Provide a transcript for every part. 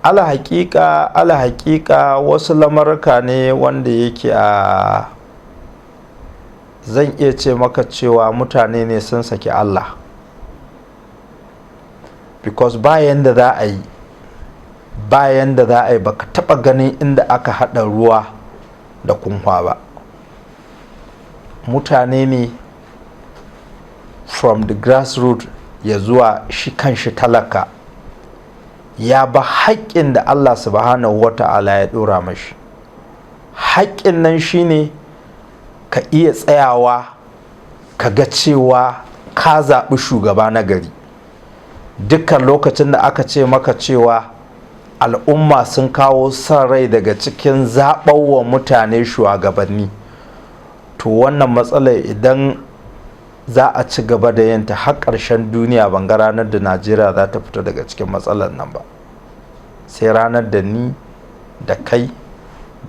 ala haƙiƙa wasu lamarka ne wanda yake zan iya ce maka cewa mutane ne sun saki Allah, because bayan da za a yi baka taɓa ganin inda aka haɗa ruwa da kunwa ba. Mutane ne from the grassroots ya zuwa shi kanshi talaka ya ba haƙƙin da Allah subhanahu wa ta'ala ya ɗora mashi. Haƙƙin nan shine ka iya tsayawa ka ga cewa ka zaɓi shugaba na gari. Dukkan lokacin da aka ce maka cewa al'umma sun kawo son rai daga cikin zaɓawa mutane shugabanni, to wannan matsalar idan za a ci gaba da yanta har ƙarshen duniya, ban ga ranar da Najeriya za ta fito daga cikin matsalar nan ba, sai ranar da ni da kai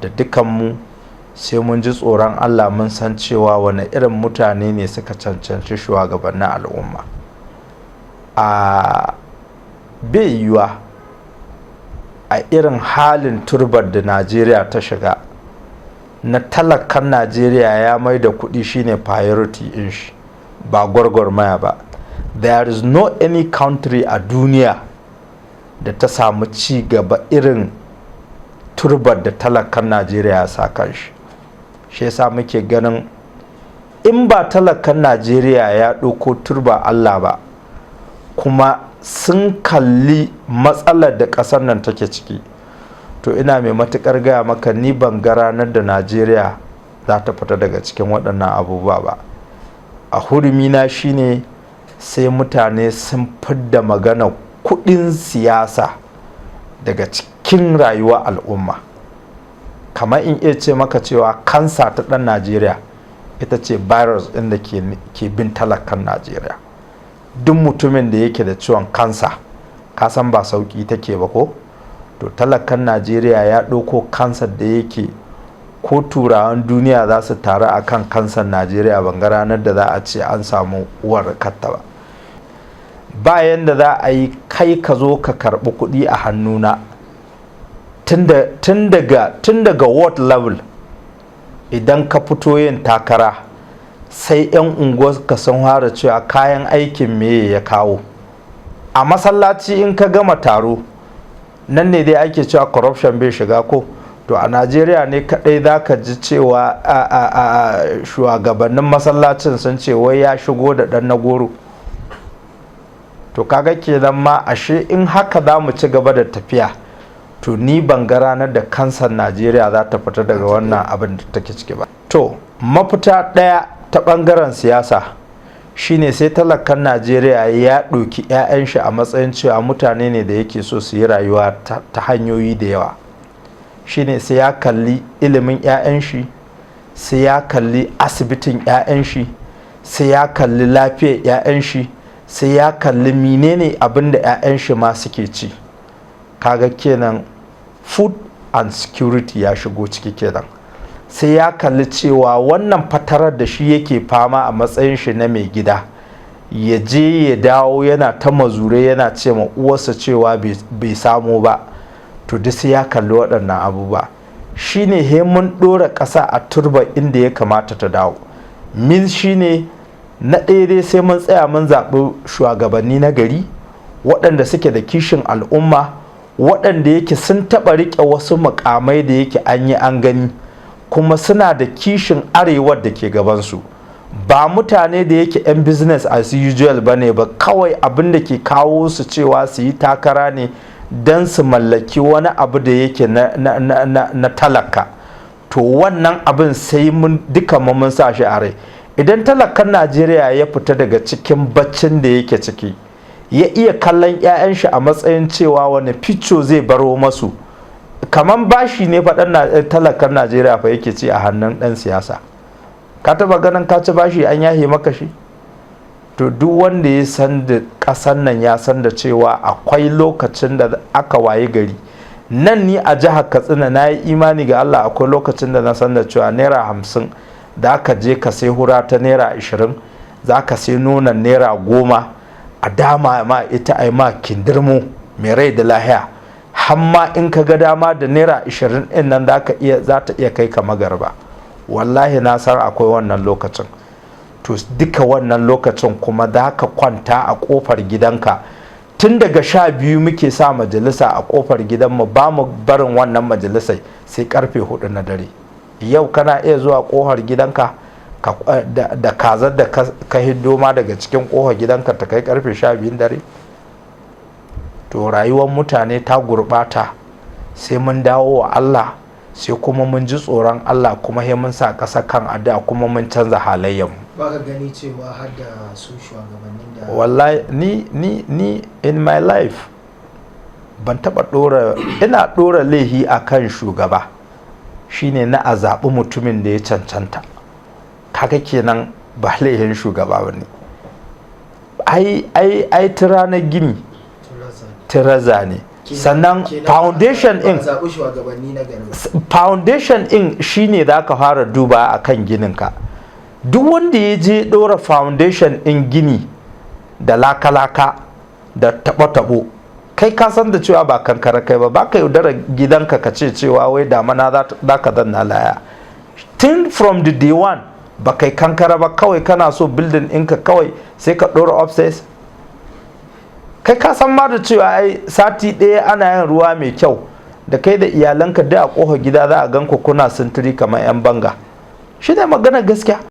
da dukanmu sai mun ji tsoron Allah, mun san cewa wani irin mutane ne suka cancanci shugabannin al'umma. A bai yiwuwa a irin halin turbar da Najeriya ta shiga na talakan Najeriya ya mai da kuɗi shine priority in shi, ba gwargwarmaya ba. There is no any country a duniya da ta samu ci gaba irin turbar da talakan Najeriya ya sa kanshi. Shi yasa muke ganin in ba talakan Najeriya ya ɗauko turba Allah ba, kuma sun kalli matsalar da ƙasar nan take ciki, to ina mai matuƙar gaya maka ni ban ga ranar da Najeriya za ta fita daga cikin waɗannan abubuwa ba. A hurumina shine sai mutane sun fidda magana kuɗin siyasa daga cikin rayuwar al'umma. Kamar in iya ce maka cewa kansa ta ɗan Najeriya ita ce virus ɗin da ke bin talakan Najeriya. Duk mutumin da yake da ciwon kansa, ka san ba sauƙi take ba ko? To talakan Najeriya ya ɗauko kansar da yake ko turawan duniya za su taru a kan kansar Najeriya, ban ga ranar da za a ce an samu warakarta ba. Bayan da za a yi kai ka zo ka karɓi kuɗi a hannuna tun daga ward level, idan ka fito yin takara sai 'yan unguwar ka sun fara cewa kayan aikin meye ya kawo. A masallaci in ka gama taro nan ne dai ake cewa corruption bai shiga ko? To a Najeriya ne kadai za ka ji cewa shugabannin masallacin sun ce wai ya shigo da ɗan na goro. To kaga kenan ma ashe in haka za mu ci gaba da tafiya, to ni ban ga ranar da kansar Najeriya za ta fita daga wannan abin da take ciki ba. To mafita ɗaya ta ɓangaren siyasa shine sai talakan Najeriya ya ɗauki 'ya'yan shi a matsayin cewa mutane ne da yake so su yi rayuwa ta hanyoyi da yawa. Shine sai ya kalli ilimin 'ya'yan shi, sai ya kalli asibitin 'ya'yan shi, sai ya kalli lafiyar 'ya'yan shi, sai ya kalli menene abin da 'ya'yan shi ma suke ci. Kaga kenan food and security ya shigo ciki kenan. Sai ya kalli cewa wannan fatarar da shi yake fama a matsayin shi na mai gida, ya je ya dawo yana ta mazure yana ce ma uwarsa cewa bai samu ba, to duk sai ya kalli waɗannan abubuwa. Shine he mun ɗora ƙasa a turba inda ya kamata ta dawo. Min shine na ɗaya dai sai mun tsaya mun zaɓi shugabanni na gari waɗanda suke da kishin al'umma, waɗanda yake sun taɓa riƙe wasu muƙamai da yake an yi an gani, kuma suna da kishin arewar da ke gabansu. Ba mutane da yake 'yan business as usual ba ne ba, kawai abin da ke kawo su cewa su yi takara ne don su mallaki wani abu da yake na talaka. To wannan abin sai mun duka mun sa shi a rai. Idan talakan Najeriya ya fita daga cikin baccin da yake ciki, ya iya kallon 'ya'yan shi a matsayin cewa wani fico zai baro masu, kaman bashi ne faɗan talakan Najeriya fa yake ci a hannun ɗan siyasa. Ka taɓa ganin ka ci bashi an yahe maka shi? To duk wanda ya san da ƙasan nan ya san da cewa akwai lokacin da aka waye gari. Nan ni a jihar Katsina na yi imani ga Allah, akwai lokacin da na san da cewa naira 50 da aka je ka sai hura ta naira 20, za ka sai nonon naira 10 a dama ma ita ai ma kindirmo mai rai da lahiya. hamma in ka ga dama da naira 20 ɗin nan za ta iya kai ka magarba. Wallahi na san akwai wannan lokacin. To duka wannan lokacin kuma da ka kwanta a kofar gidanka, tun daga 12 muke sa majalisa a kofar gidanmu, ba mu barin wannan majalisai sai karfe 4 na dare. Yau kana iya zuwa kofar gidanka da kazar da ka hiddo ma daga cikin kofar gidanka ta kai karfe 12 dare. To rayuwar mutane ta gurbata, sai mun dawo wa Allah, sai kuma mun ji tsoron Allah, kuma sai mun sa ƙasa kan addu'a, kuma mun canza halayenmu. Ba ka gani cewa har da su shugabannin da wallahi ni in my life ban taba ina dora laihi akan shugaba shine na a zaɓi mutumin da ya cancanta. Kaga kenan ba laihin shugaba bane. ai tirana gini tiraza ne. Sannan foundation in shine da ka fara duba akan gininka. Duk wanda ya je ɗora foundation in gini da laka-laka da tabo-tabo, kai ka san da cewa ba kankara kai ba ka yaudara gidanka ka ce cewa wai damana za ka zanna laya. Tun from the day one ba kai kankara ba, kawai kana so building ɗinka kawai sai ka ɗora upstairs. Kai ka san ma da cewa ai sati ɗaya ana yin ruwa mai kyau, da kai da iyalanka da a ƙofar gida za a gan ku kuna sintiri kamar 'yan banga. Shi ne magana gaskiya.